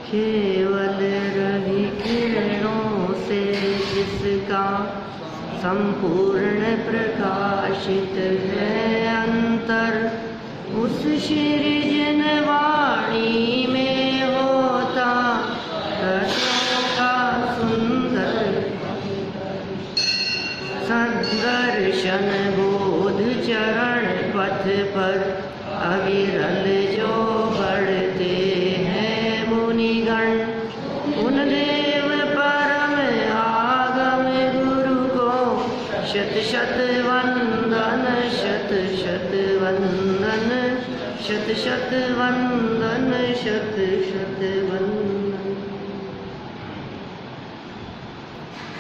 केवल रवि किरणों से जिसका संपूर्ण प्रकाशित है अंतर, उस सृजन वाणी में होता तत्वों का सुंदर सदर्शन बोध चरण पथ पर अविरल जो बढ़ते हैं मुनिगण, उन देव परम आगम गुरु को शत शत वंदन, शत शत वंदन, शत शत वंदन, शत शत वंदन।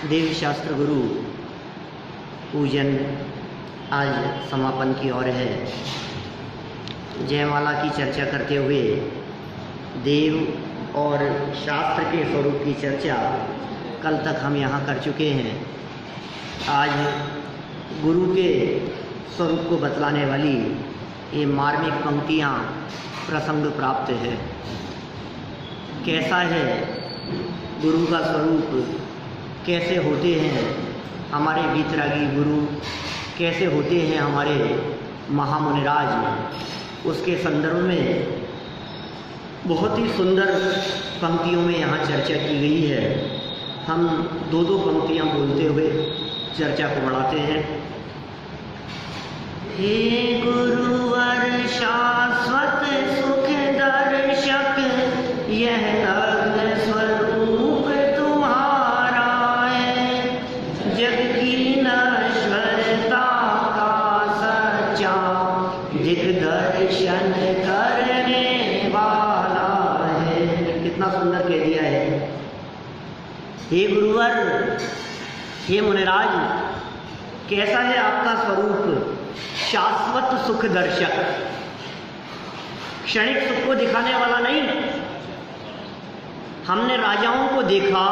देवी शास्त्र गुरु पूजन आज समापन की ओर है। जयमाला की चर्चा करते हुए देव और शास्त्र के स्वरूप की चर्चा कल तक हम यहाँ कर चुके हैं। आज गुरु के स्वरूप को बतलाने वाली ये मार्मिक पंक्तियाँ प्रसंग प्राप्त है। कैसा है गुरु का स्वरूप, कैसे होते हैं हमारे वीतरागी गुरु, कैसे होते हैं हमारे महामुनिराज, उसके संदर्भ में बहुत ही सुंदर पंक्तियों में यहाँ चर्चा की गई है। हम दो दो पंक्तियाँ बोलते हुए चर्चा को बढ़ाते हैं। हे गुरुवर शाश्वत सुख दर्शक, यह नग्न स्वरूप तुम्हारा है, जग की नश्वरता का सच्चा दिग्दर्शन करने वाला है। कितना सुंदर कह दिया है। हे गुरुवर, हे मुनिराज, कैसा है आपका स्वरूप? शाश्वत सुख दर्शक, क्षणिक सुख को दिखाने वाला नहीं। हमने राजाओं को देखा,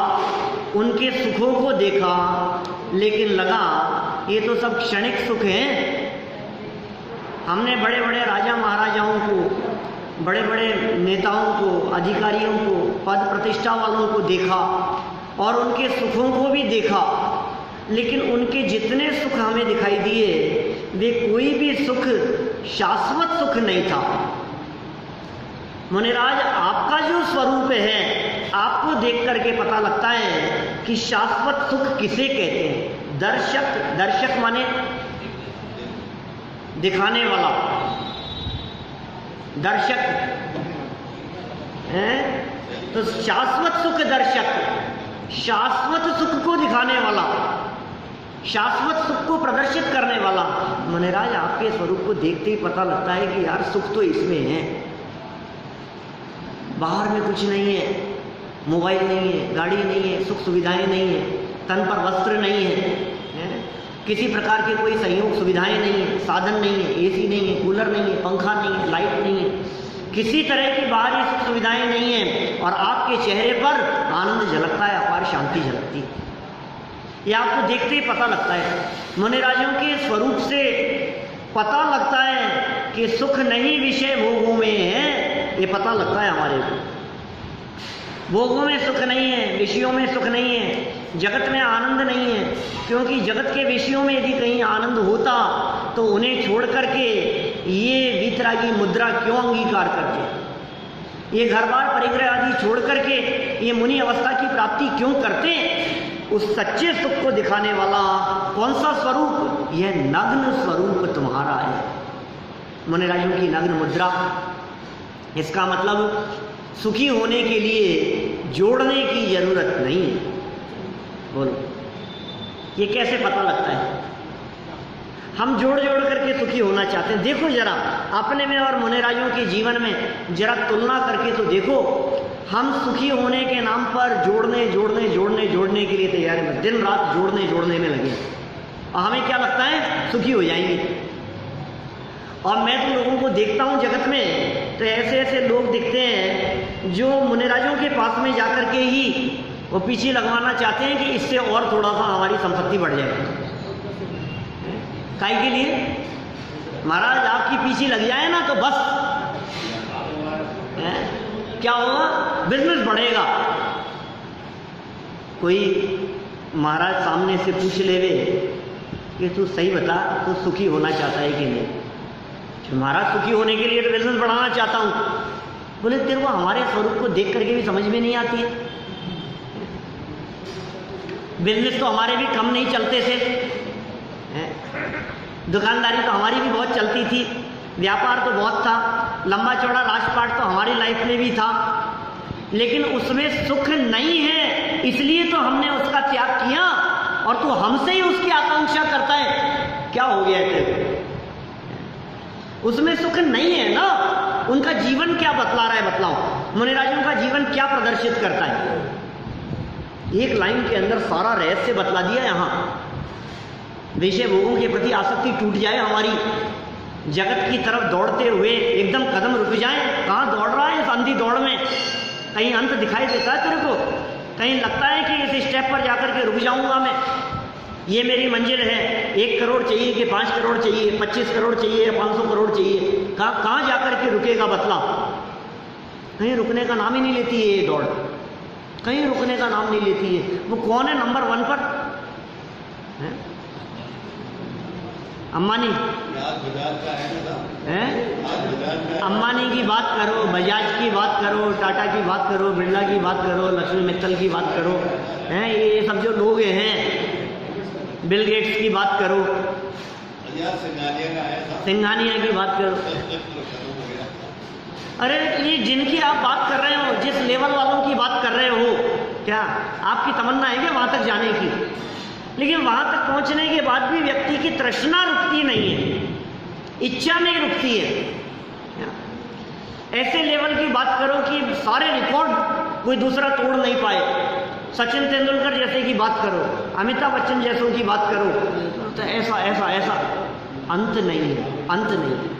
उनके सुखों को देखा, लेकिन लगा ये तो सब क्षणिक सुख हैं। हमने बड़े बड़े राजा महाराजाओं को, बड़े बड़े नेताओं को, अधिकारियों को, पद प्रतिष्ठा वालों को देखा और उनके सुखों को भी देखा, लेकिन उनके जितने सुख हमें दिखाई दिए वे कोई भी सुख शाश्वत सुख नहीं था। मुनिराज, आपका जो स्वरूप है, आपको देख करके पता लगता है कि शाश्वत सुख किसे कहते हैं। दर्शक, दर्शक माने दिखाने वाला, दर्शक है तो शाश्वत सुख दर्शक, शाश्वत सुख को दिखाने वाला, शाश्वत सुख को प्रदर्शित करने वाला। मुनिराज, आपके स्वरूप को देखते ही पता लगता है कि यार सुख तो इसमें है। बाहर में कुछ नहीं है, मोबाइल नहीं है, गाड़ी नहीं है, सुख सुविधाएं नहीं है, तन पर वस्त्र नहीं है, किसी प्रकार की कोई सहयोग सुविधाएं नहीं है, साधन नहीं है, एसी नहीं है, कूलर नहीं है, पंखा नहीं है, लाइट नहीं है, किसी तरह की बाहरी सुख सुविधाएं नहीं है, और आपके चेहरे पर आनंद झलकता है, अपार शांति झलकती है। ये आपको देखते ही पता लगता है। मुनिराजों के स्वरूप से पता लगता है कि सुख नहीं विषय भोगों में है, ये पता लगता है हमारे को। भोगों में सुख नहीं है, विषयों में सुख नहीं है, जगत में आनंद नहीं है, क्योंकि जगत के विषयों में यदि कहीं आनंद होता तो उन्हें छोड़ करके ये वीतरागी मुद्रा क्यों अंगीकार करते, ये घर बार परिग्रह आदि छोड़ करके ये मुनि अवस्था की प्राप्ति क्यों करते। उस सच्चे सुख को दिखाने वाला कौन सा स्वरूप? यह नग्न स्वरूप तुम्हारा है। मुनिराजों की नग्न मुद्रा, इसका मतलब सुखी होने के लिए जोड़ने की जरूरत नहीं है। बोलो, ये कैसे पता लगता है? हम जोड़ जोड़ करके सुखी होना चाहते हैं। देखो जरा अपने में और मुनिराजों के जीवन में जरा तुलना करके तो देखो। हम सुखी होने के नाम पर जोड़ने जोड़ने जोड़ने जोड़ने के लिए तैयार हैं, दिन रात जोड़ने जोड़ने में लगे, और हमें क्या लगता है सुखी हो जाएंगे। और मैं तो लोगों को देखता हूँ जगत में, तो ऐसे ऐसे लोग दिखते हैं जो मुनिराजों के पास में जाकर के ही वो पीछे लगवाना चाहते हैं कि इससे और थोड़ा सा हमारी संपत्ति बढ़ जाए। काहे के लिए? महाराज आपकी पीछे लग जाए ना तो बस क्या होगा? बिजनेस बढ़ेगा। कोई महाराज सामने से पूछ लेवे कि तू सही बता, तू सुखी होना चाहता है कि नहीं? महाराज सुखी होने के लिए तो बिजनेस बढ़ाना चाहता हूँ। बोले तेरे को हमारे स्वरूप को देख करके भी समझ में नहीं आती है? बिजनेस तो हमारे भी कम नहीं चलते थे, दुकानदारी तो हमारी भी बहुत चलती थी, व्यापार तो बहुत था, लंबा चौड़ा राजपाट तो हमारी लाइफ में भी था, लेकिन उसमें सुख नहीं है, इसलिए तो हमने उसका त्याग किया और तू हमसे ही उसकी आकांक्षा करता है। क्या हो गया तेरे? उसमें सुख नहीं है ना। उनका जीवन क्या बतला रहा है? बतलाओ। मुनिराजों का जीवन क्या प्रदर्शित करता है? एक लाइन के अंदर सारा रहस्य बतला दिया। यहाँ विषय भोगों के प्रति आसक्ति टूट जाए हमारी, जगत की तरफ दौड़ते हुए एकदम कदम रुक जाए। कहाँ दौड़ रहा है इस अंधी दौड़ में? कहीं अंत दिखाई देता है तेरे को? कहीं लगता है कि इस स्टेप पर जाकर के रुक जाऊंगा मैं, ये मेरी मंजिल है, 1 करोड़ चाहिए कि 5 करोड़ चाहिए, 25 करोड़ चाहिए या 500 करोड़ चाहिए? कहाँ जाकर के रुकेगा? बतला। कहीं रुकने का नाम ही नहीं लेती है ये दौड़, कहीं रुकने का नाम नहीं लेती है। वो कौन है नंबर 1 पर? अंबानी है? अंबानी की बात करो, बजाज की बात करो, टाटा की बात करो, बिरला की बात करो, लक्ष्मी मित्तल की बात करो, हैं ये सब जो लोग हैं, बिल गेट्स की बात करो, सिंघानिया की बात करो। अरे ये जिनकी आप बात कर रहे हो, जिस लेवल वालों की बात कर रहे हो, क्या आपकी तमन्ना है क्या वहां तक जाने की? लेकिन वहां तक पहुंचने के बाद भी व्यक्ति की तृष्णा रुकती नहीं है, इच्छा नहीं रुकती है। ऐसे लेवल की बात करो कि सारे रिकॉर्ड कोई दूसरा तोड़ नहीं पाए। सचिन तेंदुलकर जैसे की बात करो, अमिताभ बच्चन जैसों की बात करो, तो ऐसा ऐसा ऐसा अंत नहीं है, अंत नहीं है।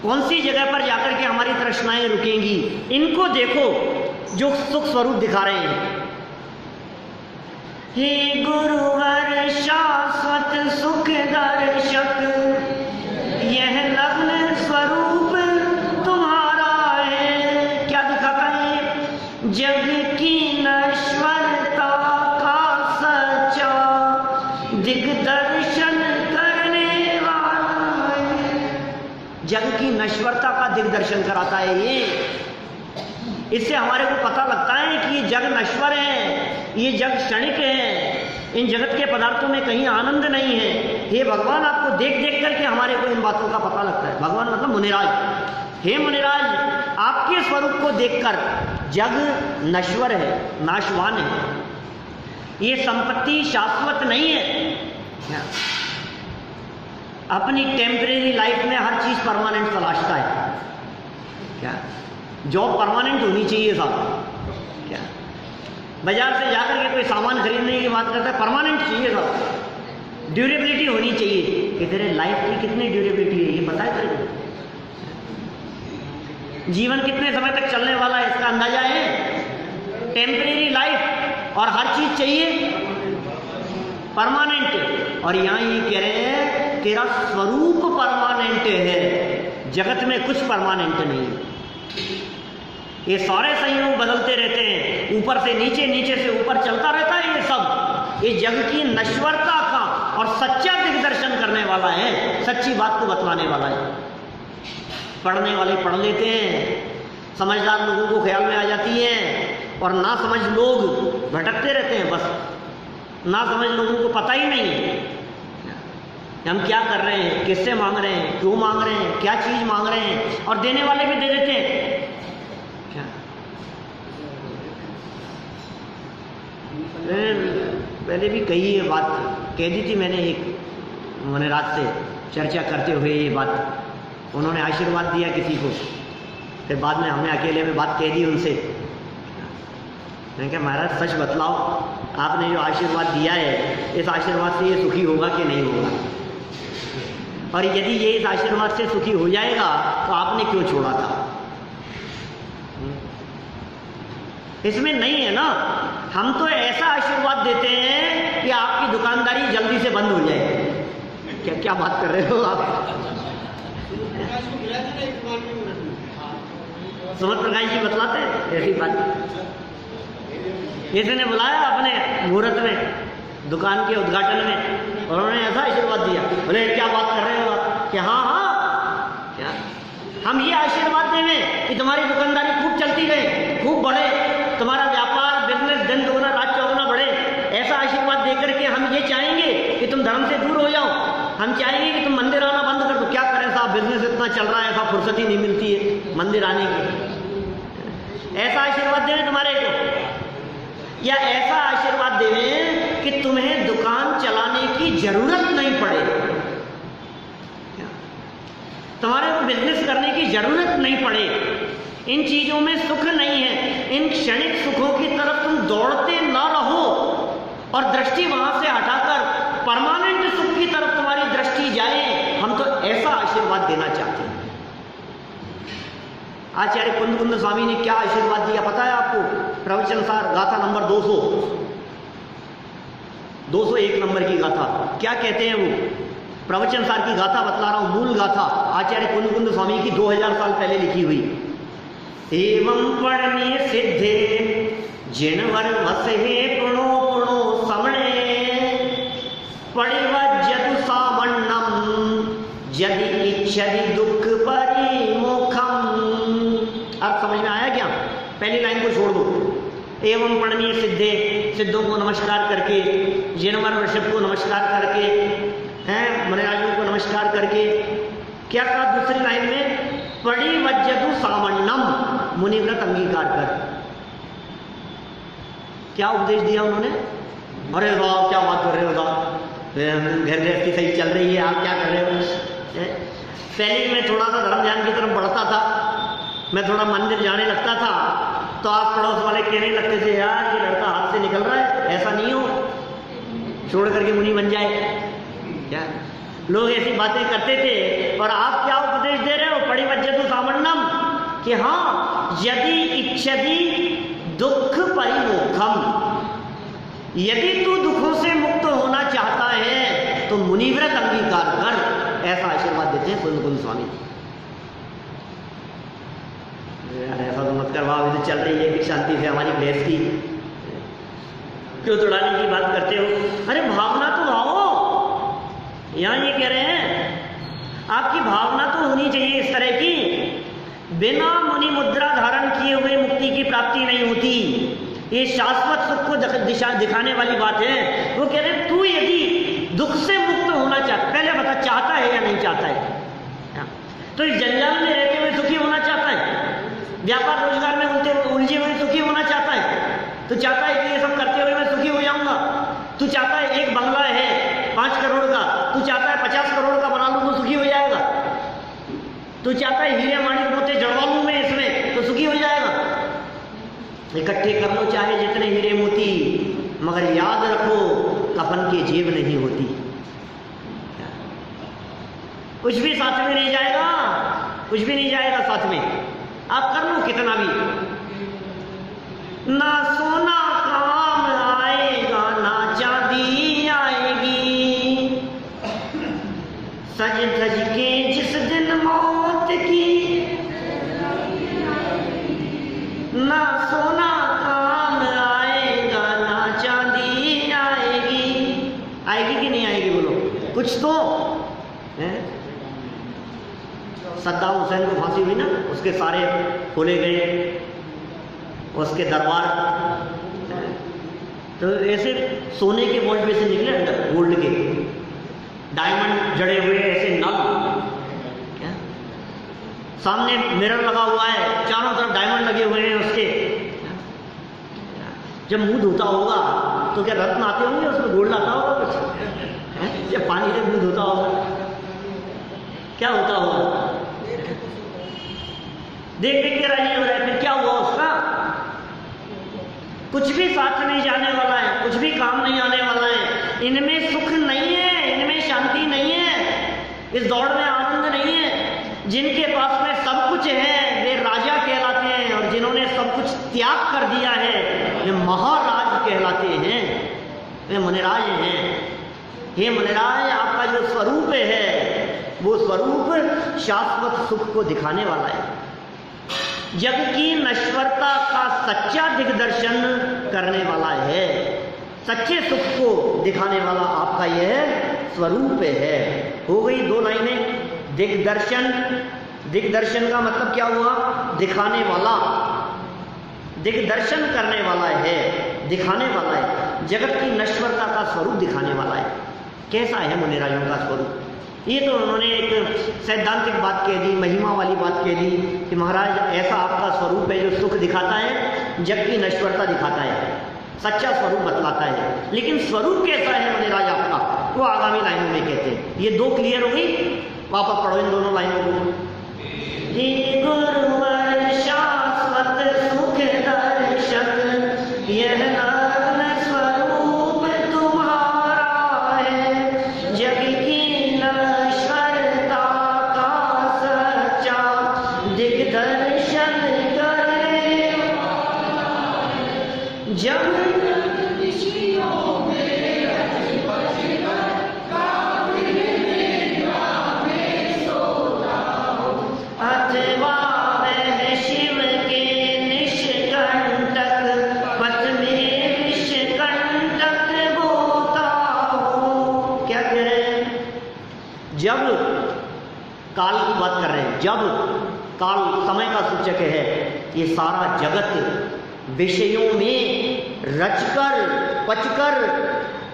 कौन सी जगह पर जाकर के हमारी तृष्णाएं रुकेंगी? इनको देखो जो सुख स्वरूप दिखा रहे हैं। हे गुरुवर शाश्वत सुख दर्शक, यह लग्न स्वरूप तुम्हारा है। क्या दिखाता है? जग की नश्वरता का सच्चा दिग्दर्शन करने वाला है। जग की नश्वरता का दिग्दर्शन कराता है ये। इससे हमारे को पता लगता है कि ये जग नश्वर है, ये जग क्षणिक है, इन जगत के पदार्थों में कहीं आनंद नहीं है। हे भगवान, आपको देख देख करके हमारे को इन बातों का पता लगता है। भगवान मतलब मुनिराज। हे मुनिराज, आपके स्वरूप को देखकर जग नश्वर है, नाशवान है, ये संपत्ति शाश्वत नहीं है। अपनी टेम्परेरी लाइफ में हर चीज परमानेंट तलाशता है। क्या जॉब परमानेंट होनी चाहिए साहब? क्या बाजार से जाकर के कोई सामान खरीदने की बात करता है, परमानेंट चाहिए साहब, ड्यूरेबिलिटी होनी चाहिए। कि तेरे लाइफ की कितनी ड्यूरेबिलिटी है ये बताए तेरे को? जीवन कितने समय तक चलने वाला है इसका अंदाजा है? टेम्परेरी लाइफ, और हर चीज चाहिए परमानेंट। और यहाँ ये कह रहे हैं तेरा स्वरूप परमानेंट है, जगत में कुछ परमानेंट नहीं है। ये सारे संयोग बदलते रहते हैं, ऊपर से नीचे, नीचे से ऊपर चलता रहता है ये सब। ये जग की नश्वरता का और सच्चा दिग्दर्शन करने वाला है, सच्ची बात को बतलाने वाला है। पढ़ने वाले पढ़ लेते हैं, समझदार लोगों को ख्याल में आ जाती है, और ना समझ लोग भटकते रहते हैं। बस ना समझ लोगों को पता ही नहीं है हम क्या कर रहे हैं, किससे मांग रहे हैं, क्यों मांग रहे हैं, क्या चीज मांग रहे हैं, और देने वाले भी दे देते हैं। क्या पहले भी कही ये बात कह दी थी मैंने, एक मुनिराज से चर्चा करते हुए ये बात। उन्होंने आशीर्वाद दिया किसी को, फिर बाद में हमने अकेले में बात कह दी उनसे। मैंने कहा महाराज सच बतलाओ, आपने जो आशीर्वाद दिया है, इस आशीर्वाद से ये सुखी होगा कि नहीं होगा? और यदि ये इस आशीर्वाद से सुखी हो जाएगा तो आपने क्यों छोड़ा था? इसमें नहीं है ना। हम तो ऐसा आशीर्वाद देते हैं कि आपकी दुकानदारी जल्दी से बंद हो जाए। क्या क्या बात कर रहे हो आप? सुमत प्रकाश जी बतलाते हैं ऐसी बात। किसी ने बुलाया अपने मुहूर्त में दुकान के उद्घाटन में और उन्होंने ऐसा आशीर्वाद दिया, बोले क्या बात कर रहे हो आप? कि हाँ हाँ क्या हम ये आशीर्वाद देंगे कि तुम्हारी दुकानदारी खूब चलती रहे, खूब बढ़े, तुम्हारा व्यापार बिजनेस दिन दुगुना रात चौगुना बढ़े। ऐसा आशीर्वाद देकर के हम ये चाहेंगे कि तुम धर्म से दूर हो जाओ, हम चाहेंगे कि तुम मंदिर आना बंद कर दो। क्या करें साहब, बिजनेस इतना चल रहा है, ऐसा फुर्सत ही नहीं मिलती है मंदिर आने की। ऐसा आशीर्वाद देवे तुम्हारे को, या ऐसा आशीर्वाद देवे कि तुम्हें दुकान चलाने की जरूरत नहीं पड़े, तुम्हारे को बिजनेस करने की जरूरत नहीं पड़े। इन चीजों में सुख नहीं है, इन क्षणिक सुखों की तरफ तुम दौड़ते ना रहो और दृष्टि वहां से हटाकर परमानेंट सुख की तरफ तुम्हारी दृष्टि जाए। हम तो ऐसा आशीर्वाद देना चाहते हैं। आचार्य कुंद स्वामी ने क्या आशीर्वाद दिया पता है आपको? प्रवचन सार गाथा नंबर 201 नंबर की गाथा। क्या कहते हैं वो? प्रवचन सार की गाथा बतला रहा हूं, मूल गाथा आचार्य कुंद स्वामी की 2000 साल पहले लिखी हुई। एवं पढ़नीय सिद्धे जिनवर वसहे पुणो पुणो समणे परिवज्जतु सामन्नम यदि इच्छति दुख परिमोखम। अब समझ में आया क्या? पहली लाइन को छोड़ दो। एवं पढ़नीय सिद्धे, सिद्धों को नमस्कार करके, जिनवर ऋषभ को नमस्कार करके, हैं मुनिराजों को नमस्कार करके, क्या कहा दूसरी लाइन में? परिवज्जतु सामन्नम, मुनिव्रत अंगीकार कर। क्या उपदेश दिया उन्होंने? अरे वाह क्या बात कर रहे हो साहब, घर गृहस्थी सही चल रही है, आप क्या कर रहे हो? पहले मैं थोड़ा सा धर्म ध्यान की तरफ बढ़ता था, मैं थोड़ा मंदिर जाने लगता था, तो आप पड़ोस वाले कहने लगते थे यार ये लड़का हाथ से निकल रहा है, ऐसा नहीं हो, छोड़ करके मुनि बन जाए। क्या लोग ऐसी बातें करते थे, और आप क्या उपदेश दे रहे हो? परिवज्जतु सामन्नम, कि हाँ यदि इच्छति दुख परिमोखम, यदि तू दुखों से मुक्त होना चाहता है तो मुनिव्रत अंगीकार कर। ऐसा आशीर्वाद देते हैं कुंद स्वामी। यार ऐसा तो मत कर, वहां भी चल रही है कि शांति से हमारी गृहस्थी, क्यों तोड़ाने की बात करते हो? अरे भावना तो भावो, यहां ये कह रहे हैं आपकी भावना तो होनी चाहिए इस तरह की, बिना मुनि मुद्रा धारण किए हुए मुक्ति की प्राप्ति नहीं होती। ये शाश्वत सुख को दिशा दिखाने वाली बात है। वो कह रहे तू यदि दुख से मुक्त होना चाहता, पहले बता चाहता है या नहीं चाहता है? तो इस जंजाल में रहते हुए सुखी होना चाहता है, व्यापार रोजगार में उलझे हुए सुखी होना चाहता है, तो चाहता है कि ये सब करते हुए मैं सुखी हो जाऊंगा। तू चाहता है एक बंगला है 5 करोड़ का, तू चाहता है 50 करोड़ का बना लूं तो सुखी हो जाएगा। तू चाहता है हीरे माणिक मोती जड़वा लूं मैं इसमें तो सुखी हो जाएगा। इकट्ठे कर लो चाहे जितने हीरे मोती, मगर याद रखो कफन की जेब नहीं होती, कुछ भी साथ में नहीं जाएगा, कुछ भी नहीं जाएगा साथ में, आप कर लो कितना भी। ना सोना काम आएगा ना चांदी आएगी, सज धज के जिस दिन मौत की, ना सोना काम आएगा ना चांदी आएगी। आएगी कि नहीं आएगी बोलो कुछ तो है? सद्दाम हुसैन को फांसी हुई ना, उसके सारे खोले गए, उसके दरबार, तो ऐसे सोने के वॉच में से निकले अंदर, गोल्ड के डायमंड जड़े हुए ऐसे नल, क्या सामने मिरर लगा हुआ है, चारों तरफ डायमंड लगे हुए हैं उसके। जब मुंह धोता होगा तो क्या रत्न आते होंगे उसमें, गोल्ड आता होगा कुछ? जब पानी से मुंह धोता होगा क्या होता होगा? देख देख के राजी हो रहा है, फिर क्या हुआ उसका? कुछ भी साथ नहीं जाने वाला है, कुछ भी काम नहीं आने वाला है। इनमें सुख नहीं है, इनमें शांति नहीं है, इस दौड़ में आनंद नहीं है। जिनके पास में सब कुछ है वे राजा कहलाते हैं, और जिन्होंने सब कुछ त्याग कर दिया है वे महाराज कहलाते हैं, वे मुनिराज हैं। हे मुनिराज, आपका जो स्वरूप है वो स्वरूप शाश्वत सुख को दिखाने वाला है। जग की नश्वरता का सच्चा दिग्दर्शन करने वाला है, सच्चे सुख को दिखाने वाला आपका यह स्वरूप है। हो गई 2 लाइनें। दिग्दर्शन, दिग्दर्शन का मतलब क्या हुआ? दिखाने वाला, दिग्दर्शन करने वाला है, दिखाने वाला है, जगत की नश्वरता का स्वरूप दिखाने वाला है। कैसा है मुनिराजों का स्वरूप? ये तो उन्होंने एक सैद्धांतिक बात कह दी, महिमा वाली बात कह दी कि महाराज ऐसा आपका स्वरूप है जो सुख दिखाता है, जग की नश्वरता दिखाता है, सच्चा स्वरूप बतलाता है। लेकिन स्वरूप कैसा है मुनिराज आपका, वो आगामी लाइनों में कहते हैं। ये 2 क्लियर हो गई, वापस पढ़ो इन दोनों लाइनों को। गुरुवर शाश्वत सुख दर्शक, यह नग्न स्वरूप तुम्हारा है, जग की नश्वरता का सच्चा दिग्दर्शन करे। जब जब काल की बात कर रहे हैं, जब काल समय का सूचक है, ये सारा जगत विषयों में रचकर पचकर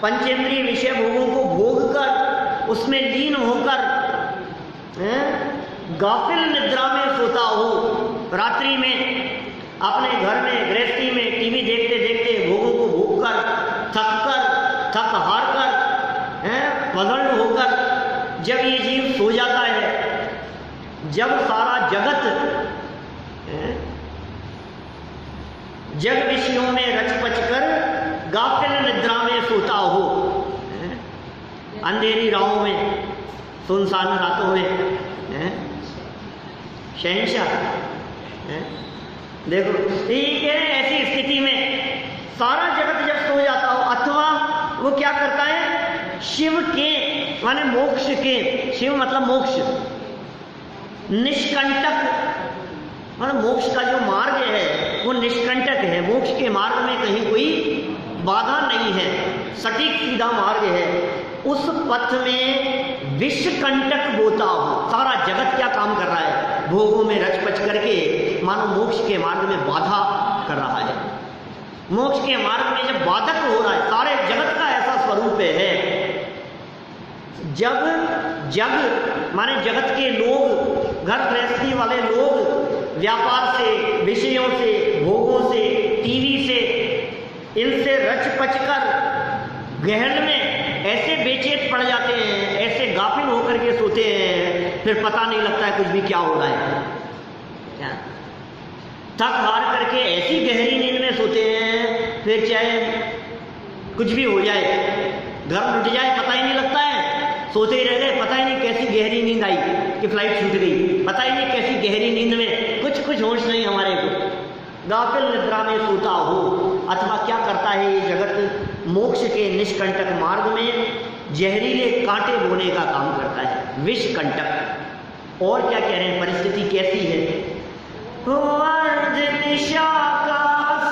पंचेंद्रिय विषय भोगों को भोग कर उसमें लीन होकर गाफिल निद्रा में सोता हो, रात्रि में अपने घर में गृहस्थी में टीवी देखते देखते भोगों को भोग कर थक हार कर पजल होकर जब ये जीव सो जाता है, जब सारा जगत जग विषयों में रच पच कर गाफिल निद्रा में सोता हो, अंधेरी राहों में, सुनसान रातों में, शहंशाह देखो ये कह रहे हैं, ऐसी स्थिति में सारा जगत जब सो जाता हो, अथवा वो क्या करता है, शिव के माने मोक्ष के, शिव मतलब मोक्ष, निष्कंटक मतलब मोक्ष का जो मार्ग है वो निष्कंटक है, मोक्ष के मार्ग में कहीं कोई बाधा नहीं है, सटीक सीधा मार्ग है। उस पथ में विषकंटक बोता हो, सारा जगत क्या काम कर रहा है, भोगों में रचपच करके मानो मोक्ष के मार्ग में बाधा कर रहा है। मोक्ष के मार्ग में जब बाधक हो रहा है, सारे जगत का ऐसा स्वरूप है। जब जग माने जगत के लोग, घर गृहस्थी वाले लोग व्यापार से, विषयों से, भोगों से, टीवी से, इनसे रच पच कर गहन में ऐसे बेचैन पड़ जाते हैं, ऐसे गाफिल होकर के सोते हैं, फिर पता नहीं लगता है कुछ भी क्या हो रहा है। क्या थक हार करके ऐसी गहरी नींद में सोते हैं, फिर चाहे कुछ भी हो जाए, घर लुट जाए, पता ही नहीं लगता है, सोते ही रह गए, पता ही नहीं कैसी गहरी नींद आई कि फ्लाइट छूट गई, पता ही नहीं कैसी गहरी नींद में कुछ होश नहीं हमारे को, गाफिल निद्रा में सोता हो। अथवा क्या करता है ये जगत, मोक्ष के निष्कंटक मार्ग में जहरीले कांटे बोने का काम करता है, विषकंटक। और क्या कह रहे हैं, परिस्थिति कैसी है, अर्ध निशा का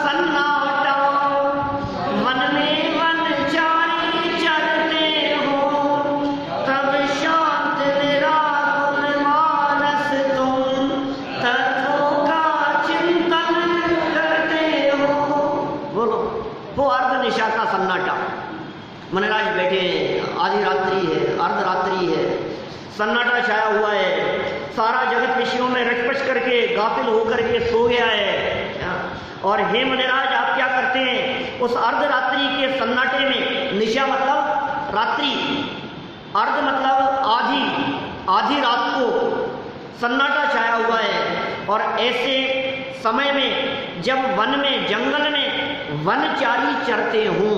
सन्नाटा, मन में वनचारी चरते हो, तब शांत निराकुल मानस तुम तत्वों का चिंतन करते हो। बोलो, वो अर्ध निशा का सन्नाटा, मनराज बैठे, आधी रात्रि है, अर्धरात्रि है, सन्नाटा छाया हुआ है, सारा जगत विषयों में रचपच करके गाफिल होकर के सो गया है। और हे मुनिराज, आप क्या करते हैं, उस अर्धरात्रि के सन्नाटे में, निशा मतलब रात्रि, अर्ध मतलब आधी रात को सन्नाटा छाया हुआ है। और ऐसे समय में जब वन में, जंगल में वनचारी चरते हों,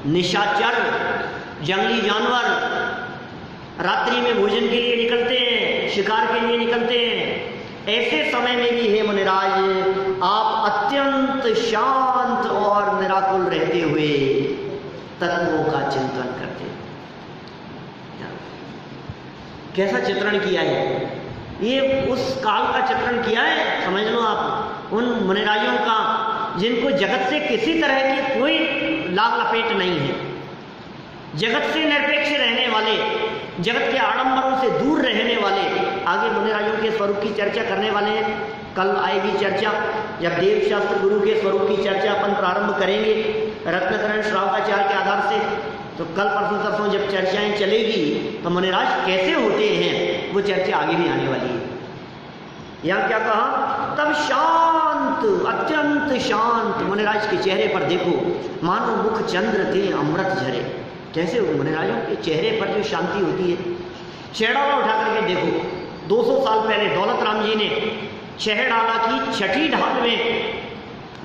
निशाचर जंगली जानवर रात्रि में भोजन के लिए निकलते हैं, शिकार के लिए निकलते हैं, ऐसे समय में भी हे मुनिराज आप अत्यंत शांत और निराकुल रहते हुए तत्वों का चिंतन करते हैं। कैसा चित्रण किया है, ये उस काल का चित्रण किया है, समझ लो आप, उन मुनिराजों का जिनको जगत से किसी तरह की कोई लाग लपेट नहीं है, जगत से निरपेक्ष रहने वाले, जगत के आडंबरों से दूर रहने वाले। आगे मुनिराजों के स्वरूप की चर्चा करने वाले हैं, कल आएगी चर्चा, जब देव शास्त्र गुरु के स्वरूप की चर्चा अपन प्रारंभ करेंगे रत्नकरण श्रावकाचार्य के आधार से। तो कल परसों तरसों जब चर्चाएं चलेगी तो मुनिराज कैसे होते हैं वो चर्चा आगे भी आने वाली है। यहाँ क्या कहा, तब शांत, अत्यंत शांत मुनिराज के चेहरे पर देखो मानो मुख चंद्र थे अमृत झरे। कैसे हो मुनिराजों के चेहरे पर जो शांति होती है। छेड़ाला उठा करके देखो, 200 साल पहले दौलत राम जी ने छहड़ाला की छठी ढाल में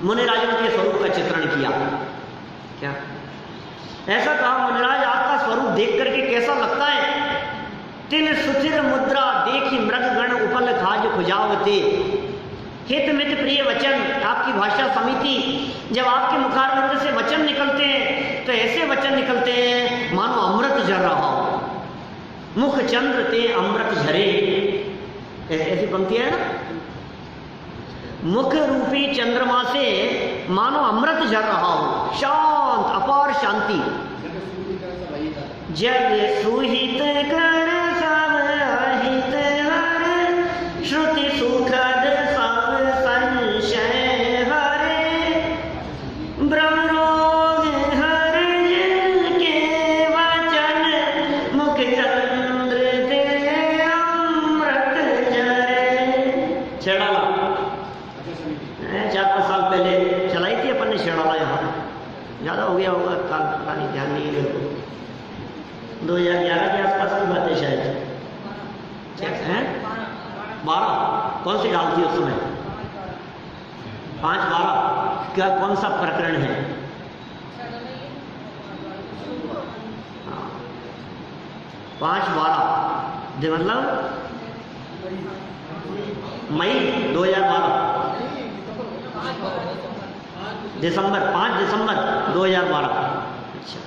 मुनिराजों के स्वरूप का चित्रण किया। क्या ऐसा कहा, मुनिराज आपका स्वरूप देख करके कैसा लगता है। तिन सुथिर मुद्रा देखी मृगगण उपल खाज खुजावते। हित मित प्रिय वचन, आपकी भाषा समिति, जब आपके मुखारविंद से वचन निकलते हैं तो ऐसे वचन निकलते हैं मानो अमृत झर रहा हो। मुख चंद्र ते अमृत झरे, ऐसी पंक्ति है ना। मुख रूपी चंद्रमा से मानो अमृत झर रहा हो, शांत अपार शांति। जग सुहित कर सब हित हर, श्रुति सुखद सब संशय हरे। ब्रह्म रोग हर जिनके वचन, मुख चंद्र ते अमृत झरे। छेड़ाला 4-5 साल पहले चलाई थी अपन ने छेड़ाला, यहाँ ज़्यादा हो गया होगा, पता नहीं, ध्यान नहीं है। 2011 के आसपास की बात है शायद, है 12, कौन सी डाल थी उस समय, 5-12 क्या, कौन सा प्रकरण है। 5-12 मतलब मई 2012, दिसंबर 5 दिसंबर 2012। अच्छा,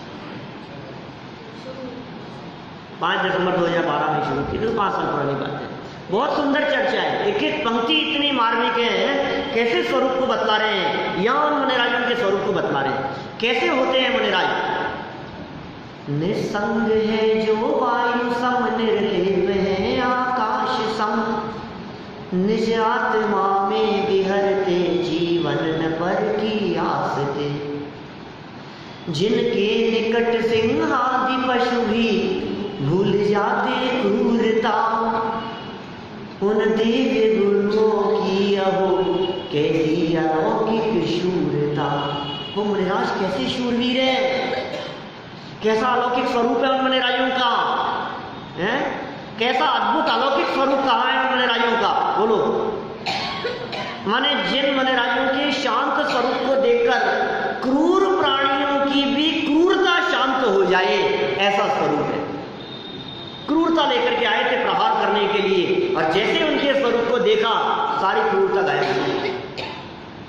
5 दिसंबर 2012 में शुरू की, तो 5 साल पुरानी बात है। बहुत सुंदर चर्चा है, एक एक पंक्ति इतनी मार्मिक है, कैसे स्वरूप को बतला रहे हैं, यहाँ उन मुनिराजों के स्वरूप को बतला रहे हैं। कैसे होते हैं मुनिराज। निसंग है जो वायु सम, निर्लेप है आकाश सम, निज आत्मा में विहरते जीवन न पर की आसते। जिनके निकट सिंहादि पशु भी भूल जाते क्रूरता, उन दिव्य गुरुओं की अहो कैसी अलौकिक शूरता। वो मुनिराज कैसे शूरवीर है, कैसा अलौकिक स्वरूप है उन मुनिराजों का, है कैसा अद्भुत अलौकिक स्वरूप कहा है उन मुनिराजों का। बोलो, माने जिन मुनिराजों के शांत स्वरूप को देखकर क्रूर प्राणियों की भी क्रूरता शांत हो जाए, ऐसा स्वरूप है। क्रूरता लेकर के आए थे प्रहार करने के लिए, और जैसे उनके स्वरूप को देखा सारी क्रूरता गायब हो गई,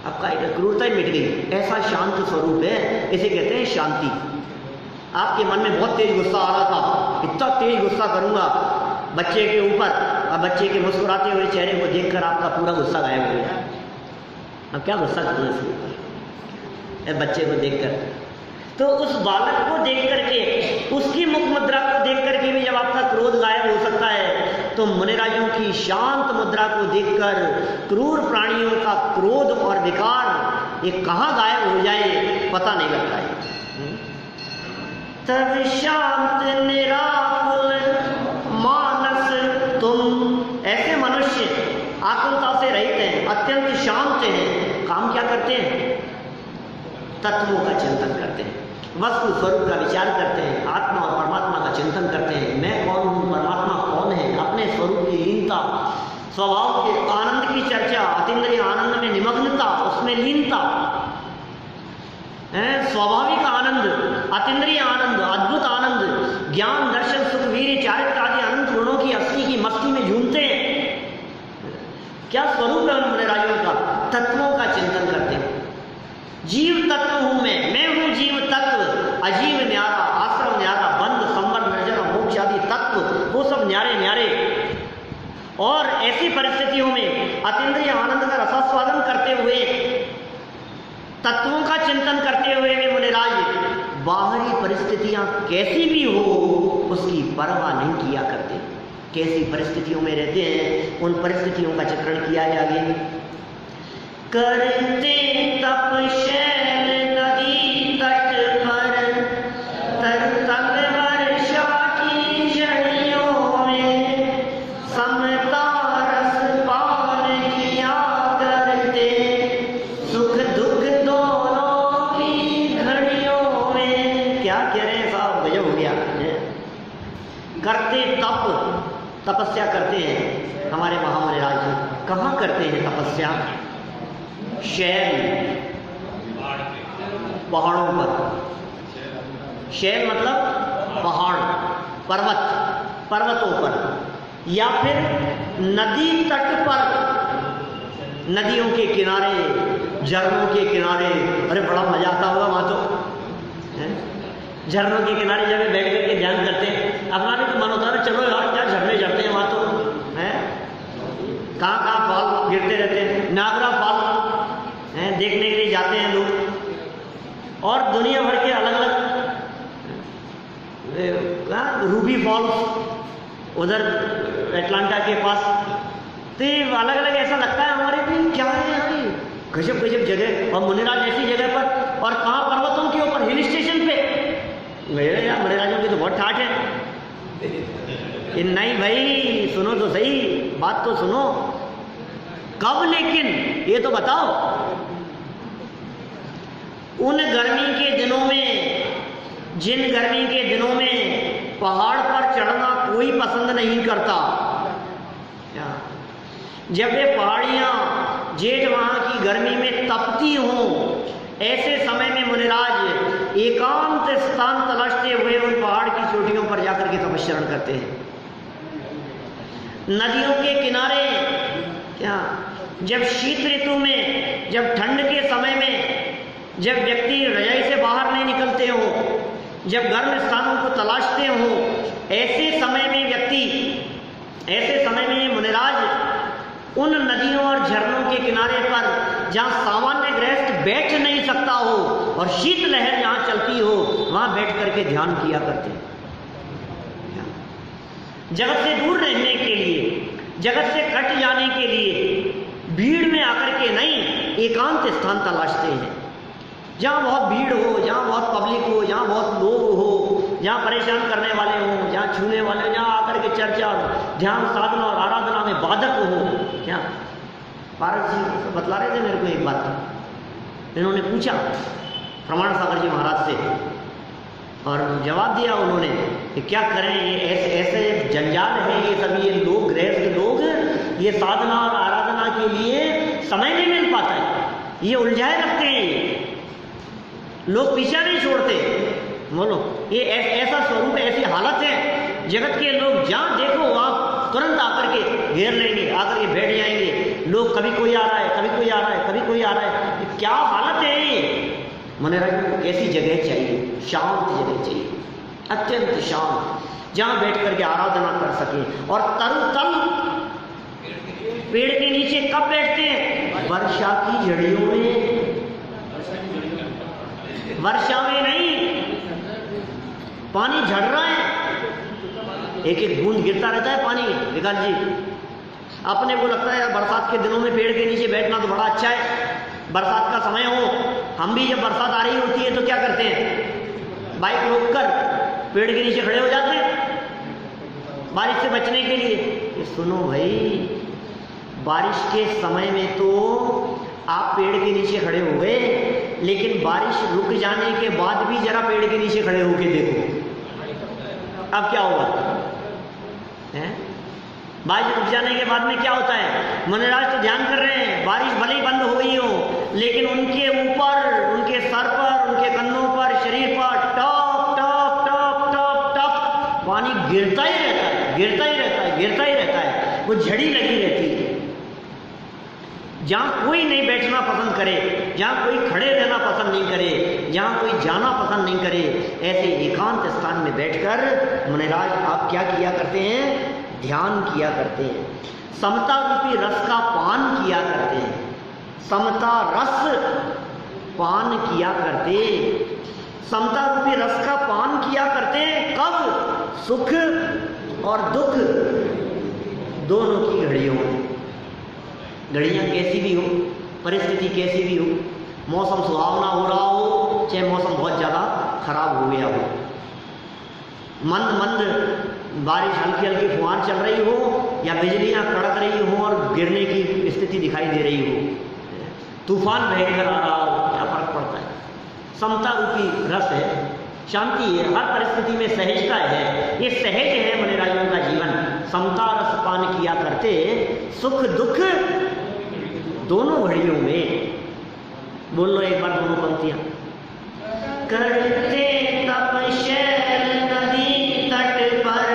अब क्रूरता ही मिट गई। ऐसा शांत स्वरूप है, इसे कहते हैं शांति। आपके मन में बहुत तेज गुस्सा आ रहा था, इतना तेज गुस्सा करूंगा बच्चे के ऊपर, और बच्चे के मुस्कुराते हुए चेहरे को देखकर आपका पूरा गुस्सा गायब हो गया। अब क्या गुस्सा करूँ इसके ऊपर, बच्चे को देखकर। तो उस बालक को देख करके, उसकी मुख मुद्रा को देख करके भी जब आपका क्रोध गायब हो सकता है, तो मुनिराजों की शांत मुद्रा को देखकर क्रूर प्राणियों का क्रोध और विकार ये कहाँ गायब हो जाए पता नहीं लगता है। तब शांत निराकुल मानस तुम, ऐसे मनुष्य आकुलता से रहित हैं, अत्यंत शांत हैं। काम क्या करते हैं, तत्वों का चिंतन करते हैं, वस्तु स्वरूप का विचार करते हैं, आत्मा और परमात्मा का चिंतन करते हैं। मैं कौन हूँ, परमात्मा कौन है, अपने स्वरूप की लीनता, स्वभाव के आनंद की चर्चा, अतीन्द्रिय आनंद में निमग्नता, उसमें लीनता, स्वाभाविक आनंद, अतीन्द्रिय आनंद, अद्भुत आनंद, ज्ञान दर्शन सुख वीर्य चारित्र आदि अनंत गुणों की अस्थि की मस्ती में झूमते हैं। क्या स्वरूप है उन मुनिराजों का, तत्वों का चिंतन करते हैं। जीव तत्व हूं मैं हूं जीव तत्व, अजीव न्यारा, आश्रम न्यारा, बंध संवर निर्जन मोक्ष आदि तत्व, वो सब न्यारे न्यारे। और ऐसी परिस्थितियों में अतीन्द्रिय आनंद का रसास्वादन करते हुए, तत्वों का चिंतन करते हुए वे मुनिराज बाहरी परिस्थितियां कैसी भी हो उसकी परवाह नहीं किया करते। कैसी परिस्थितियों में रहते हैं उन परिस्थितियों का चित्रण किया है आगे। करते तप शैल नदी तट पर तरतल वर्षा की झड़ियों में समता रस पान किया करते, सुख दुख दोनों की घड़ियों में। क्या कह रहे हैं साहब, गजब हो गया। करते तप, तपस्या करते हैं हमारे महामुनिराज जी। कहाँ करते हैं तपस्या? शैल, पहाड़ों पर। शैल मतलब पहाड़, पर्वत, पर्वतों पर, या फिर नदी तट पर, नदियों के किनारे, झरनों के किनारे। अरे बड़ा मजा आता होगा वहां तो, झरनों के किनारे जब बैठ करके ध्यान करते हैं, अपना भी तो मन होता है चलो यार क्या झरने झरते हैं वहां तो है। कहाँ कहाँ फॉल गिरते रहते हैं, नागरा फॉल है, देखने के लिए जाते हैं लोग। और दुनिया भर के अलग अलग, रूबी फॉल्स उधर एटलांटा के पास, तो अलग अलग ऐसा लगता है हमारे भी क्या है यार, गजब गजब जगह। और मुनिराज ऐसी जगह पर, और कहाँ पर्वतों के ऊपर, हिल स्टेशन पे। मेरे यार मुनिराजों की तो बहुत ठाठ है कि नहीं भाई सुनो तो सही, बात तो सुनो। कब लेकिन ये तो बताओ। उन गर्मी के दिनों में, जिन गर्मी के दिनों में पहाड़ पर चढ़ना कोई पसंद नहीं करता, जब ये पहाड़ियां जेठ माह की गर्मी में तपती हों, ऐसे समय में मुनिराज एकांत स्थान तलाशते हुए उन पहाड़ की चोटियों पर जाकर के तपस्या करते हैं। नदियों के किनारे, क्या जब शीत ऋतु में, जब ठंड के समय में, जब व्यक्ति रजाई से बाहर नहीं निकलते हो, जब गर्म स्थानों को तलाशते हो, ऐसे समय में व्यक्ति, ऐसे समय में मुनिराज उन नदियों और झरनों के किनारे पर जहाँ सामान्य गृहस्थ बैठ नहीं सकता हो और शीत लहर जहाँ चलती हो, वहाँ बैठ करके ध्यान किया करते हैं। जगत से दूर रहने के लिए, जगत से कट जाने के लिए भीड़ में आकर के नहीं, एकांत स्थान तलाशते हैं जहाँ बहुत भीड़ हो, जहाँ बहुत पब्लिक हो, जहाँ बहुत लोग हो, जहाँ परेशान करने वाले हो, जहाँ छूने वाले हो, जहाँ आकर के चर्चा, ध्यान, साधना और आराधना में बाधक हो। क्या पारस जी बतला रहे थे मेरे को एक बात, इन्होंने पूछा प्रमाण सागर जी महाराज से, और जवाब दिया उन्होंने कि क्या करें, ये ऐसे ऐसे जंजाल है, ये सभी ये लोग, गृहस्थ लोग, ये साधना और आराधना के लिए समय नहीं मिल पाता है, ये उलझाए रखते हैं, लोग पीछा नहीं छोड़ते। बोलो, ये ऐसा स्वरूप, ऐसी हालत है, जगत के लोग जहाँ देखो वहाँ तुरंत आकर के घेर लेंगे, आकर के बैठ जाएंगे। लोग कभी कोई आ रहा है, कभी कोई आ रहा है, कभी कोई आ रहा है, क्या हालत है ये। मुनिराज को कैसी जगह चाहिए? शांत जगह चाहिए, अत्यंत शांत, जहाँ बैठ करके आराधना कर सके। और तरुतल पेड़ के नीचे कब बैठते हैं? वर्षा की झड़ियों में, वर्षा में नहीं, पानी झड़ रहा है, एक एक बूंद गिरता रहता है पानी। विकास जी, अपने को लगता है यार बरसात के दिनों में पेड़ के नीचे बैठना तो बड़ा अच्छा है, बरसात का समय हो, हम भी जब बरसात आ रही होती है तो क्या करते हैं, बाइक रोककर पेड़ के नीचे खड़े हो जाते हैं बारिश से बचने के लिए। सुनो भाई, बारिश के समय में तो आप पेड़ के नीचे खड़े हो गए, लेकिन बारिश रुक जाने के बाद भी जरा पेड़ के नीचे खड़े होके देखो, अब क्या होगा? बारिश रुक जाने के बाद में क्या होता है? मुनिराज तो ध्यान कर रहे हैं, बारिश भले ही बंद हो गई हो, लेकिन उनके ऊपर, उनके सर पर, उनके कंधों पर, शरीर पर टप टप टप टप टप पानी गिरता ही रहता है, गिरता ही रहता है, गिरता ही रहता है, वो झड़ी लगी रहती है। जहाँ कोई नहीं बैठना पसंद करे, जहाँ कोई खड़े रहना पसंद नहीं करे, जहाँ कोई जाना पसंद नहीं करे, ऐसे एकांत स्थान में बैठकर मुनिराज आप क्या किया करते हैं? ध्यान किया करते हैं, समता रूपी रस का पान किया करते हैं, समता रस पान किया करते, समता रूपी रस का पान किया करते। कब? सुख और दुख दोनों की घड़ियों में। घड़ियाँ कैसी भी हो, परिस्थिति कैसी भी हो, मौसम सुहावना हो रहा हो चाहे मौसम बहुत ज़्यादा खराब हो गया हो, मंद मंद बारिश हल्की हल्की फुहार चल रही हो या बिजलियां कड़क रही हो और गिरने की स्थिति दिखाई दे रही हो, तूफान भयंकर आ रहा हो, क्या फर्क पड़ता है? समता रूपी रस है, शांति है, हर परिस्थिति में सहजता है। ये सहज है मुनिराजों का जीवन। समता रस पान किया करते, सुख दुख दोनों घड़ियों में। बोल लो एक बार दोनों पंक्तियां। करते तपशैल नदी तट पर,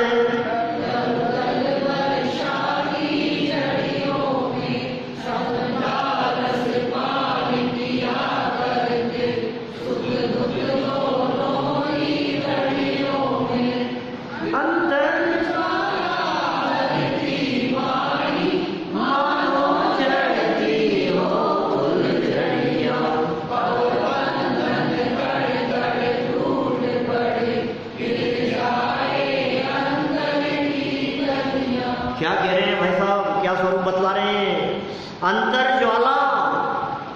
अंतर ज्वाला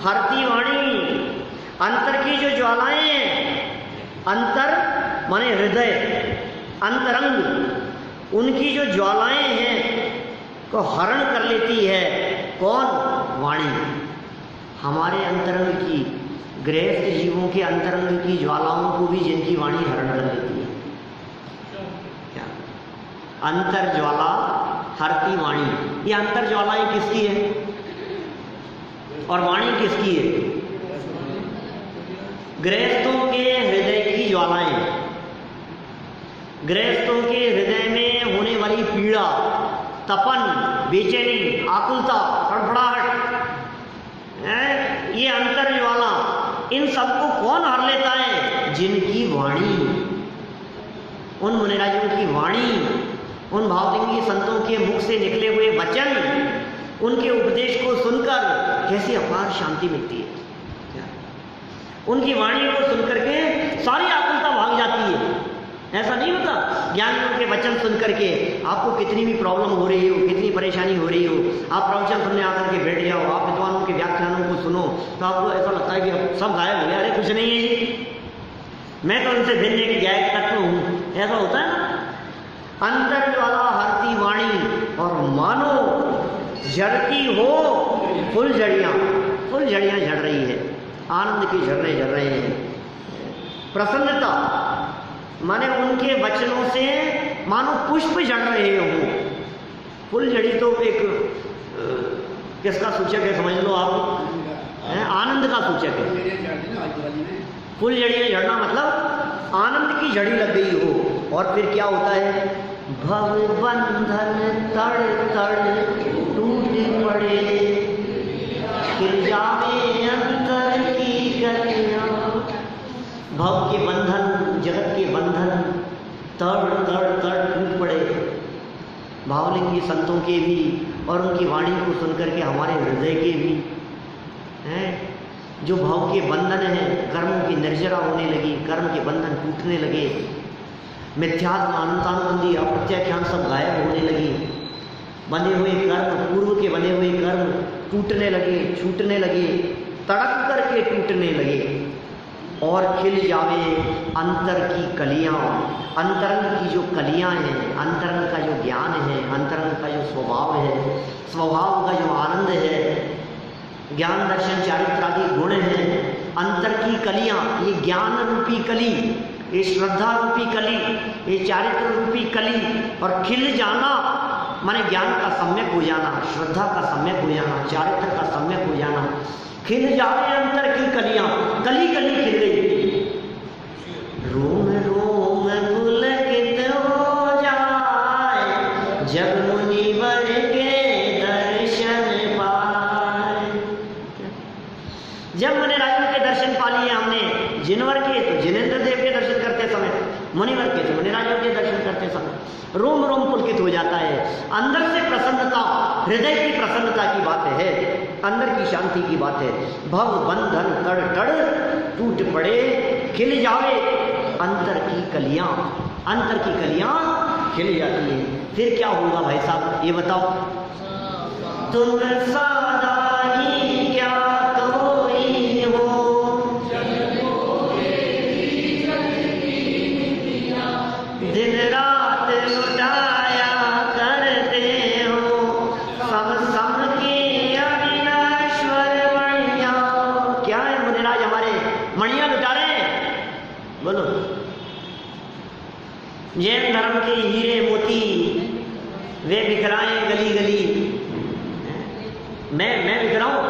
हरती वाणी, अंतर की जो ज्वालाएं हैं, अंतर माने हृदय, अंतरंग, उनकी जो ज्वालाएं हैं को हरण कर लेती है। कौन? वाणी। हमारे अंतरंग की, गृहस्थ जीवों के अंतरंग की ज्वालाओं को भी जिनकी वाणी हरण कर लेती है। क्या? अंतर ज्वाला हरती वाणी। ये अंतर ज्वालाएं किसकी है और वाणी किसकी है? गृहस्थों के हृदय की ज्वालाएं। गृहस्थों के हृदय में होने वाली पीड़ा, तपन, बेचैनी, आकुलता, फड़फड़ाहट, ये अंतर ज्वाला, इन सबको कौन हर लेता है? जिनकी वाणी, उन मुनिराजों की वाणी, उन भावलिंगी संतों के मुख से निकले हुए वचन, उनके उपदेश को सुनकर कैसी अपार शांति मिलती है। उनकी वाणी को सुनकर के सारी आकुलता भाग जाती है। ऐसा नहीं होता? ज्ञानियों के वचन सुनकर के आपको कितनी भी प्रॉब्लम हो रही हो, कितनी परेशानी हो रही हो, आप प्रवचन सुनने आकर के बैठ जाओ, आप विद्वानों के व्याख्यानों को सुनो तो आपको ऐसा लगता है कि अब सब गायब हो गया, अरे कुछ नहीं है जी, मैं तो उनसे भिन्न एक गायक तत्व हूँ। ऐसा होता है ना? अंतर ज्वाला हरती वाणी, और मानो झड़ती हो फुलझड़ियाँ, फुलझड़ियाँ झड़ रही है, आनंद के झरने झड़ रहे हैं। प्रसन्नता माने उनके वचनों से मानो पुष्प झड़ रहे हो। फुलझड़ी तो एक किसका सूचक है समझ लो आप? आनंद का सूचक है। फुलझड़ियाँ झड़ना मतलब आनंद की झड़ी लग गई हो। और फिर क्या होता है? भव बंधन तड़ तड़ टूट पड़े, खिल जावे अंतर की कलियां। भव के बंधन, जगत के बंधन तड़ तड़ तड़ टूट पड़े। भावलिंगी संतों के भी और उनकी वाणी को सुनकर के हमारे हृदय के भी हैं, जो भाव के बंधन हैं, कर्मों की निर्जरा होने लगी, कर्म के बंधन टूटने लगे, मिथ्यात्म अनंतानुबंधी अप्रत्याख्यान सब गायब होने लगी, बने हुए कर्म, पूर्व के बने हुए कर्म टूटने लगे, छूटने लगे, तड़क करके टूटने लगे, और खिल जावे अंतर की कलियां। अंतरंग की जो कलियां हैं, अंतरंग का जो ज्ञान है, अंतरंग का जो स्वभाव है, स्वभाव का जो आनंद है, ज्ञान दर्शन चारित्र आदि गुण हैं, अंतर की कलियां, ये ज्ञान रूपी कली, ये श्रद्धा रूपी कली, ये चारित्र रूपी कली, और खिल जाना माने ज्ञान का सम्यक हो जाना, श्रद्धा का सम्यक हो जाना, चारित्र का सम्यक हो जाना। खिल जावे अंतर की कलियां, कली कली खिल गई, रोम रोम पुलकित हो जाए, जब मुनिवर के दर्शन पाए। जब मुनिराजों के दर्शन पा लिए हमने, जिनवर के तो जिनेंद्र देव के दर्शन करते समय मुनिवर के मुनिराजों के दर्शन करते समय रोम रोम पुलकित हो जाता है। अंदर से प्रसन्नता, हृदय की प्रसन्नता की बात है, अंदर की शांति की बात है। भव बंधन तड़ तड़ टूट पड़े, खिल जावे अंतर की कलियां, अंतर की कलियां खिल जाती है। फिर क्या होगा भाई साहब ये बताओ? तुम सावधानी क्या कोई हो, दिन रात लुटाया करते हो, सम सम की अविनाश्वर मणिया। क्या है मुनिराज हमारे मणियां लुटा रहे हैं? बोलो। जैन धर्म के हीरे मोती वे बिखराए गली गली। मैं बिखराऊं?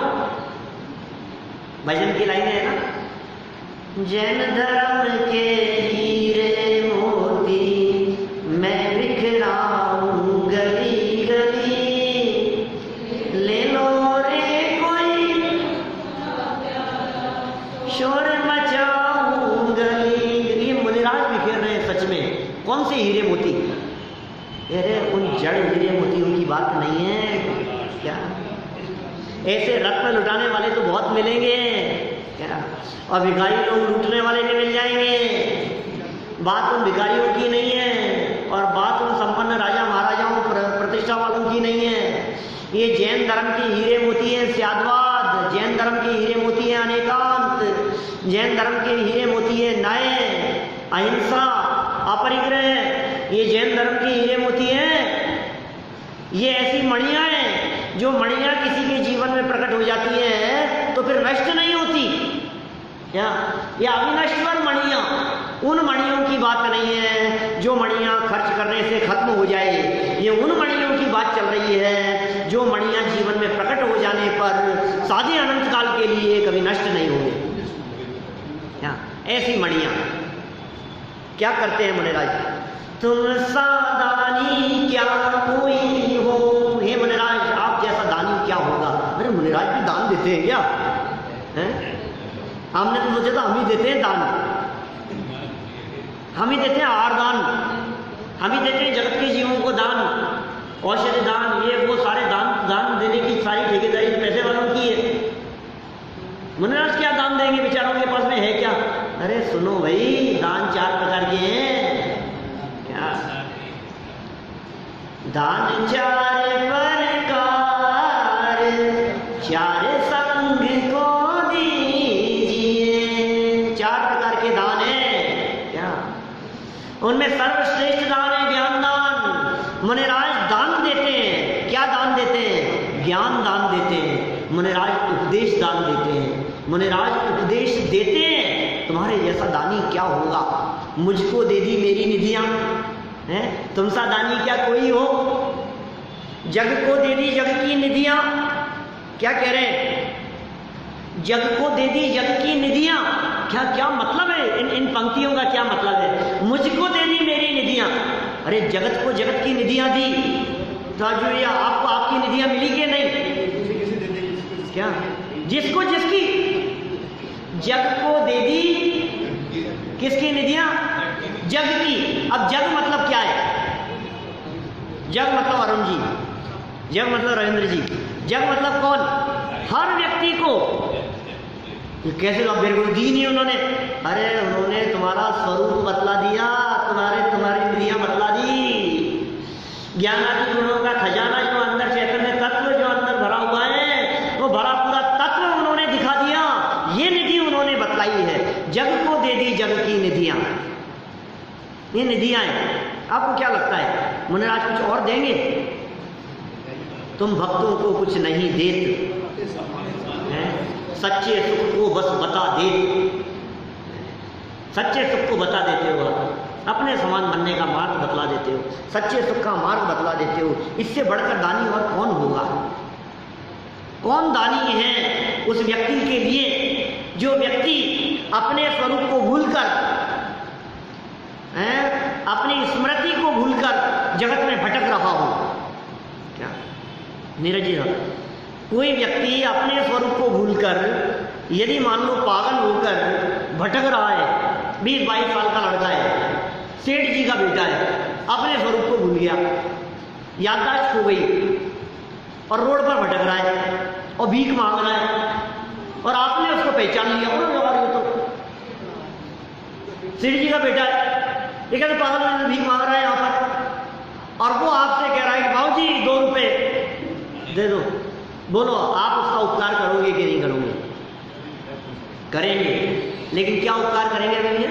भजन की लाइनें है ना, जैन धर्म के हीरे मोती मैं बिखराऊं गली गली, ले लो रे कोई शोर मचाऊं गली। ये मुनिराज बिखेर रहे हैं सच में। कौन से हीरे मोती? अरे उन जड़ हीरे मोतियों की बात नहीं है क्या? ऐसे रत्न लुटाने वाले तो बहुत मिलेंगे क्या, और भिखारी लोग लूटने वाले भी मिल जाएंगे। बात उन भिखारियों की नहीं है और बात उन संपन्न राजा महाराजाओं प्रतिष्ठा वालों की नहीं है। ये जैन धर्म के हीरे मोती हैं स्यादवाद, जैन धर्म के हीरे मोती हैं अनेकांत, जैन धर्म के हीरे मोती है न्याय, अहिंसा, अपरिग्रह। ये जैन धर्म के हीरे मोती हैं। ये ऐसी मणियां हैं जो मणियां किसी के जीवन में प्रकट हो जाती है तो फिर नष्ट नहीं होती। क्या ये अविनश्वर मणियां? उन मणियों की बात नहीं है जो मणियां खर्च करने से खत्म हो जाए। ये उन मणियों की बात चल रही है जो मणियां जीवन में प्रकट हो जाने पर सादे अनंत काल के लिए कभी नष्ट नहीं होंगे। क्या ऐसी मणियां क्या करते हैं मुनिराज? तुम सादानी क्या कोई हो। हे मुनिराज आप जैसा दानी क्या होगा? अरे मुनिराज भी दान देते हैं क्या? हैं? हमने तो सोचा था हम ही देते हैं दान, हम ही देते हैं आहार दान, हम ही देते हैं जगत के जीवों को दान, औषधि दान, ये वो सारे दान देने की सारी ठेकेदारी पैसे वालों की है। मुनिराज क्या दान देंगे? बेचारों के पास में है क्या? अरे सुनो भाई, दान 4 प्रकार के हैं। क्या दान 4 प्रकार, 4 संग को दीजिए। 4 प्रकार के दान है। क्या उनमें सर्वश्रेष्ठ दान है ज्ञान दान। मुनिराज दान देते हैं। क्या दान देते हैं? ज्ञान दान देते हैं। मुनिराज उपदेश दान देते हैं। मुनिराज उपदेश देते हैं। तुम्हारे जैसा दानी क्या होगा? मुझको दे दी मेरी निधियां, हैं? तुम सा दानी क्या कोई हो? जग को दे दी जग की निधियां। क्या कह रहे हैं? जग को दे दी जग की निधियां। क्या क्या मतलब है इन पंक्तियों का? क्या मतलब है? मुझको दे दी मेरी निधियां। अरे जगत को जगत की निधियां दी तो जो ये आपको आपकी निधियां मिली कि नहीं? क्या जिसको जिसकी जग को दे दी किसकी निधियां? जग की। अब जग मतलब क्या है? जग मतलब अरुण जी, जग मतलब रविंद्र जी, जग मतलब कौन? हर व्यक्ति को। ये कैसे मेरे को दी नहीं उन्होंने? अरे उन्होंने तुम्हारा स्वरूप बतला दिया, तुम्हारी निधियां बतला दी। ज्ञान आदि गुणों का खजाना जो अंदर चैतन्य तत्व जो अंदर भरा हुआ है वो भरा पूरा तत्व उन्होंने दिखा दिया। ये निधि उन्होंने बतलाई है। जग को दे दी जग की निधियां। ये निधियां हैं। आपको क्या लगता है मुनिराज कुछ और देंगे? तुम भक्तों को कुछ नहीं देते, सच्चे सुख को बस बता दे। सच्चे सुख को बता देते हो, अपने समान बनने का मार्ग बतला देते हो, सच्चे सुख का मार्ग बतला देते हो। इससे बढ़कर दानी और कौन होगा? कौन दानी है उस व्यक्ति के लिए जो व्यक्ति अपने स्वरूप को भूलकर, अपनी स्मृति को भूलकर जगत में भटक रहा हो? क्या नीरज जी, कोई व्यक्ति अपने स्वरूप को भूलकर यदि मान लो पागल होकर भटक रहा है, 20-22 साल का लड़का है, सेठ जी का बेटा है, अपने स्वरूप को भूल गया, याददाश्त खो गई और रोड पर भटक रहा है और भीख मांग रहा है, और आपने उसको पहचान लिया। और तो सेठ जी का बेटा है, ये कहते पागल भीख मांग रहा है यहाँ पर, और वो आपसे कह रहा है कि भाऊ जी 2 रुपए दे दो। बोलो आप उसका उपकार करोगे कि नहीं करोगे? करेंगे, लेकिन क्या उपकार करेंगे भैया?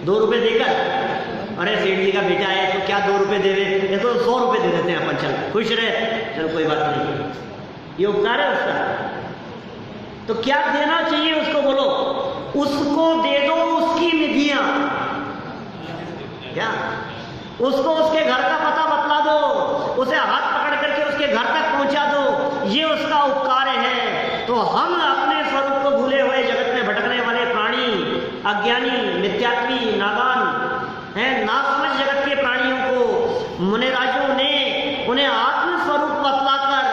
2 रुपए देकर, अरे सेठ जी का बेटा है तो क्या 2 रुपए देवे, ये तो 100 रुपए दे देते हैं अपन, चल खुश रहे, चल कोई बात नहीं, ये उपकार है उसका। तो क्या देना चाहिए उसको? बोलो, उसको दे दो उसकी निधियां, क्या उसको उसके घर का पता बतला दो, उसे हाथ पकड़ करके उसके घर तक पहुंचा दो, ये उसका उपकार है। तो हम अपने स्वरूप को भूले हुए जगत में भटकने वाले प्राणी, अज्ञानी, मिथ्यात्वी, नादान हैं, नासमझ जगत के प्राणियों को मुनिराजों ने उन्हें आत्म स्वरूप बतलाकर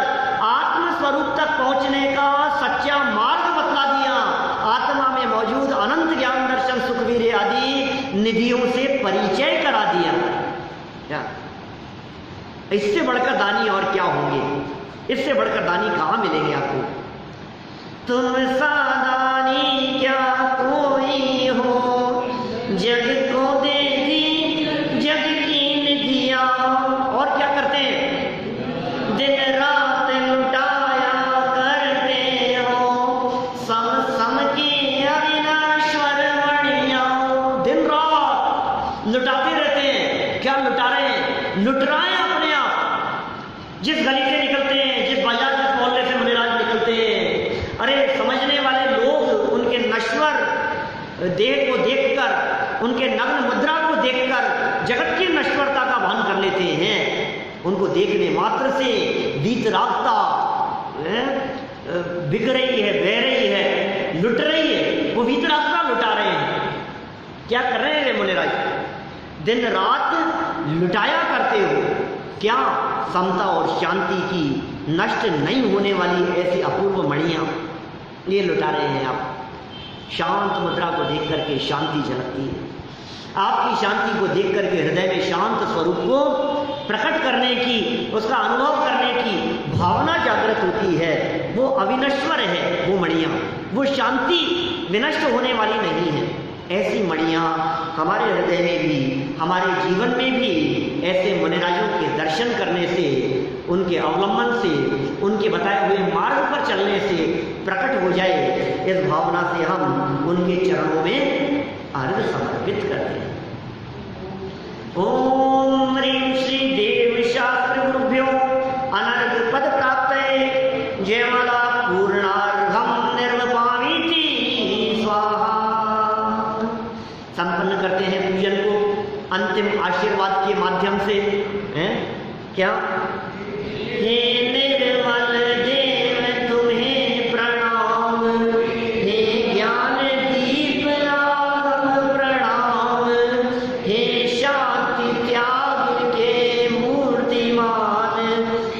आत्म स्वरूप तक पहुंचने का सच्चा मार्ग बतला दिया। आत्मा में मौजूद अनंत ज्ञान, दर्शन, सुख, वीर्य आदि निधियों से परिचय करा दिया। क्या इससे बढ़कर दानी और क्या होंगे? इससे बढ़कर दानी कहां मिलेंगे आपको? तुम सा दानी क्या कोई हो, जग को दे दी जग की निधियां। और क्या करते हैं? दिन रात लुटाया करते हो सम सम की अविनाश्वर मणियां। दिन रात लुटाते रहते हैं। क्या लुटा रहे हैं? लुट रहा है अपने आप। जिस गली से निकलते हैं, जिस बाजार, जिस मोहल्ले से मुनिराज निकलते हैं, अरे समझने वाले लोग उनके नश्वर देह को देखकर, उनके नग्न मुद्रा को देखकर जगत की नश्वरता का भान कर लेते हैं। उनको देखने मात्र से वीतरागता बिक रही है, बह रही है, लुट रही है, वो वीतरागता लुटा रहे हैं। क्या कर रहे हैं मुनिराज? दिन रात लुटाया करते हो। क्या? समता और शांति की नष्ट नहीं होने वाली ऐसी अपूर्व मणियां ये लुटा रहे हैं आप। शांत मुद्रा को देख करके शांति झलकती है। आपकी शांति को देख करके हृदय में शांत स्वरूप को प्रकट करने की, उसका अनुभव करने की भावना जागृत होती है। वो अविनश्वर है वो मणियां, वो शांति विनष्ट होने वाली नहीं है। ऐसी मणियां हमारे हृदय में भी, हमारे जीवन में भी ऐसे मुनिराजों के दर्शन करने से, उनके अवलंबन से, उनके बताए हुए मार्ग पर चलने से प्रकट हो जाए। इस भावना से हम उनके चरणों में अर्घ्य समर्पित करते हैं। ओम ह्रीं श्री देव शास्त्र गुरुभ्यो अनर्घ पद प्राप्तये जयमाला पूर्णार्घम निर्वपामीति स्वाहा। संपन्न करते हैं पूजन को अंतिम आशीर्वाद के माध्यम से। हैं क्या? हे निर्मल देव तुम्हें प्रणाम, हे ज्ञान दीप आगम प्रणाम, हे शांति त्याग के मूर्तिमान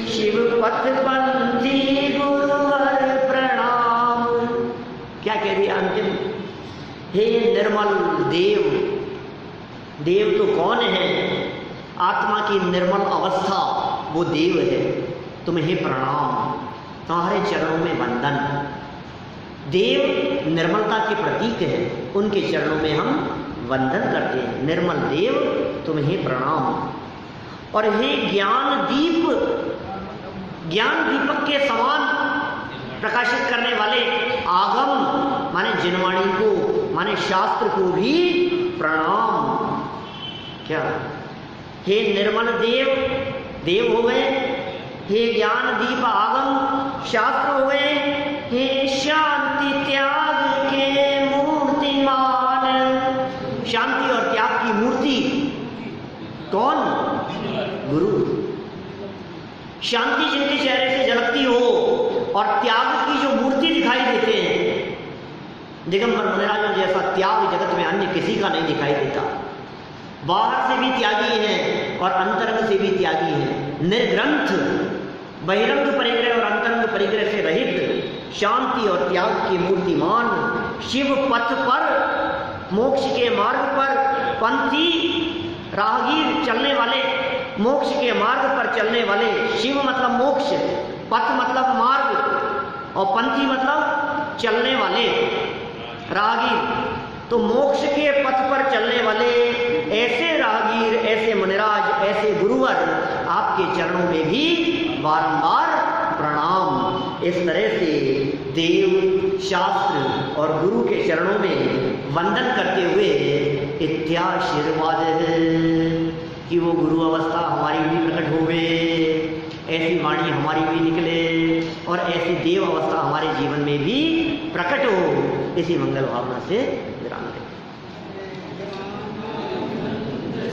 शिव पथ पंथी गुरुवर प्रणाम। क्या कह दिया अंतिम? हे निर्मल देव। देव तो कौन है? आत्मा की निर्मल अवस्था वो देव है। तुम्हें प्रणाम, तुम्हारे चरणों में वंदन। देव निर्मलता के प्रतीक है, उनके चरणों में हम वंदन करते हैं। निर्मल देव तुम्हें प्रणाम। और हे ज्ञान दीप, ज्ञान दीपक के समान प्रकाशित करने वाले आगम माने जिनवाणी को, माने शास्त्र को भी प्रणाम। क्या? हे निर्मल देव, देव हो गए। हे ज्ञान दीप आगम शास्त्र हो गए। हे शांति त्याग के मूर्तिमान, शांति और त्याग की मूर्ति कौन? गुरु। शांति जिनके चेहरे से झलकती हो और त्याग की जो मूर्ति दिखाई देते हैं, दिगंबर मुनिराजों जैसा त्याग जगत में अन्य किसी का नहीं दिखाई देता। बाहर से भी त्यागी है और अंतरंग से भी त्यागी है। निर्ग्रंथ, बहिरंग परिग्रह और अंतरंग परिग्रह से रहित शांति और त्याग की मूर्तिमान शिव पथ पर मोक्ष के मार्ग पर पंथी राहगीर चलने वाले, मोक्ष के मार्ग पर चलने वाले, शिव मतलब मोक्ष, पथ मतलब मार्ग और पंथी मतलब चलने वाले, राहगीर। तो मोक्ष के पथ पर चलने वाले ऐसे राहगीर, ऐसे मुनिराज, ऐसे गुरुवर आपके चरणों में भी बारंबार प्रणाम। इस तरह से देव, शास्त्र और गुरु के चरणों में वंदन करते हुए इत्याशीर्वाद कि वो गुरु अवस्था हमारी भी प्रकट होवे, ऐसी वाणी हमारी भी निकले और ऐसी देव अवस्था हमारे जीवन में भी प्रकट हो, इसी मंगल भावना से